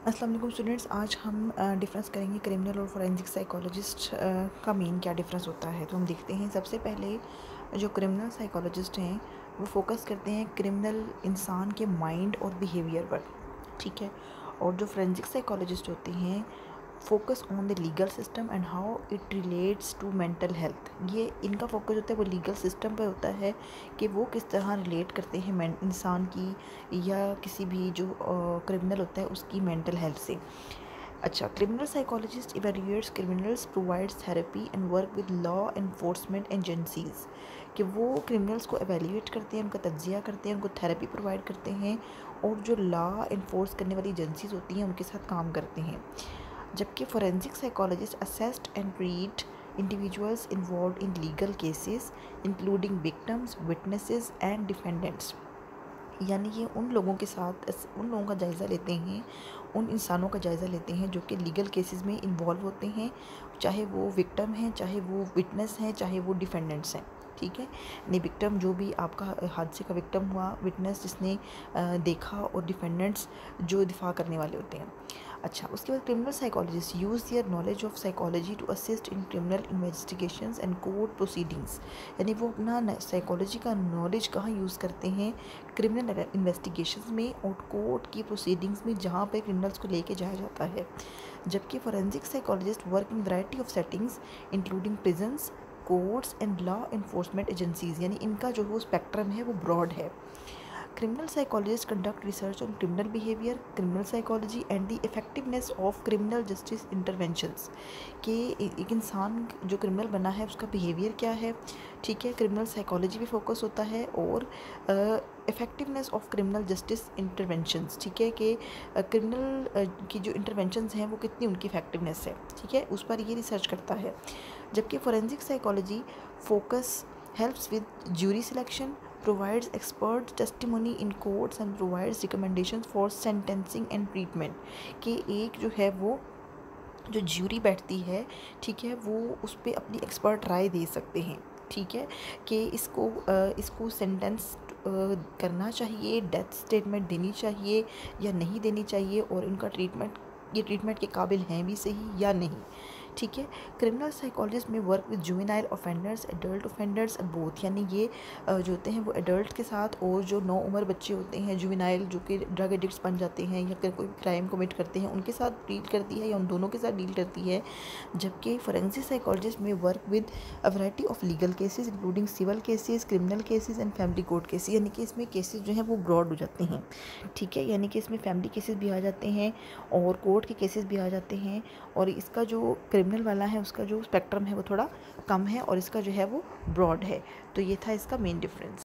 अस्सलाम वालेकुम स्टूडेंट्स, आज हम डिफरेंस करेंगे क्रिमिनल और फोरेंसिक साइकोलॉजिस्ट का मेन क्या डिफरेंस होता है। तो हम देखते हैं, सबसे पहले जो क्रिमिनल साइकोलॉजिस्ट हैं वो फोकस करते हैं क्रिमिनल इंसान के माइंड और बिहेवियर पर, ठीक है। और जो फोरेंसिक साइकोलॉजिस्ट होते हैं focus on the legal system and how it relates to mental health. ये इनका फोकस होता है वो लीगल सिस्टम पर होता है कि वो किस तरह रिलेट करते हैं इंसान की या किसी भी जो क्रिमिनल होता है उसकी मेंटल हेल्थ से। अच्छा, criminal psychologist evaluates criminals, provides therapy and work with law enforcement agencies. कि वो क्रिमिनल्स को एवेल्युएट करते हैं, उनका तज्जिया करते हैं, उनको थेरेपी प्रोवाइड करते हैं और जो लॉ इन्फोर्स करने वाली एजेंसीज होती हैं उनके साथ काम करते हैं। जबकि forensic psychologist assessed and treat individuals involve in legal cases including victims, witnesses and defendants. यानी ये उन लोगों के साथ उन लोगों का जायज़ा लेते हैं, उन इंसानों का जायज़ा लेते हैं जो कि लीगल केसेस में इन्वॉल्व होते हैं, चाहे वो विक्टिम हैं, चाहे वो विटनेस हैं, चाहे वो डिफेंडेंट्स हैं, ठीक है। नहीं, विक्टिम जो भी आपका हादसे का विक्टिम हुआ, विटनेस जिसने देखा, और डिफेंडेंट्स जो दिफा करने वाले होते हैं। अच्छा, उसके बाद criminal psychologist use their knowledge of psychology to assist in criminal investigations and court proceedings. यानी वो अपना साइकोलॉजी का नॉलेज कहाँ यूज़ करते हैं? क्रिमिनल इन्वेस्टिगेशंस में और कोर्ट की प्रोसीडिंग्स में, जहाँ पे क्रिमिनल्स को लेके जाया जाता है। जबकि forensic psychologist work in variety of settings including prisons, courts and law enforcement agencies. यानी इनका जो वो स्पेक्ट्रम है वो ब्रॉड है। Criminal psychologists conduct research on criminal behavior, criminal psychology and the effectiveness of criminal justice interventions। कि एक इंसान जो क्रिमिनल बना है उसका बिहेवियर क्या है, ठीक है। क्रिमिनल साइकोलॉजी पे फोकस होता है और effectiveness of criminal justice interventions, ठीक है। कि क्रिमिनल की जो इंटरवेंशंस हैं वो कितनी उनकी इफ़ेक्टिवनेस है, ठीक है, उस पर ये रिसर्च करता है। जबकि forensic psychology focus helps with jury selection, provides expert testimony in courts and provides recommendations for sentencing and treatment। कि एक जो है वो जो ज्यूरी बैठती है, ठीक है, वो उस पर अपनी एक्सपर्ट राय दे सकते हैं, ठीक है। कि इसको सेंटेंस करना चाहिए, डेथ स्टेटमेंट देनी चाहिए या नहीं देनी चाहिए, और उनका ये ट्रीटमेंट के काबिल हैं भी सही या नहीं, ठीक है। क्रिमिनल साइकोलॉजिस्ट में work with juvenile offenders, adult offenders both. यानी ये जो होते हैं वो एडल्ट के साथ, और जो नौ उम्र बच्चे होते हैं जुवेनाइल जो कि ड्रग एडिक्ट्स बन जाते हैं या कोई क्राइम कमिट करते हैं, उनके साथ डील करती है या उन दोनों के साथ डील करती है। जबकि फोरेंसिक साइकोलॉजिस्ट में work with a variety of legal cases including civil cases, criminal cases and family court cases. यानी कि इसमें केसेस जो हैं वो ब्रॉड हो जाते हैं, ठीक है। यानी कि इसमें फैमिली केसेस भी आ जाते हैं और कोर्ट के केसेस भी आ जाते हैं, और इसका जो क्रिमिनल वाला है उसका जो स्पेक्ट्रम है वो थोड़ा कम है और इसका जो है वो ब्रॉड है। तो ये था इसका मेन डिफरेंस।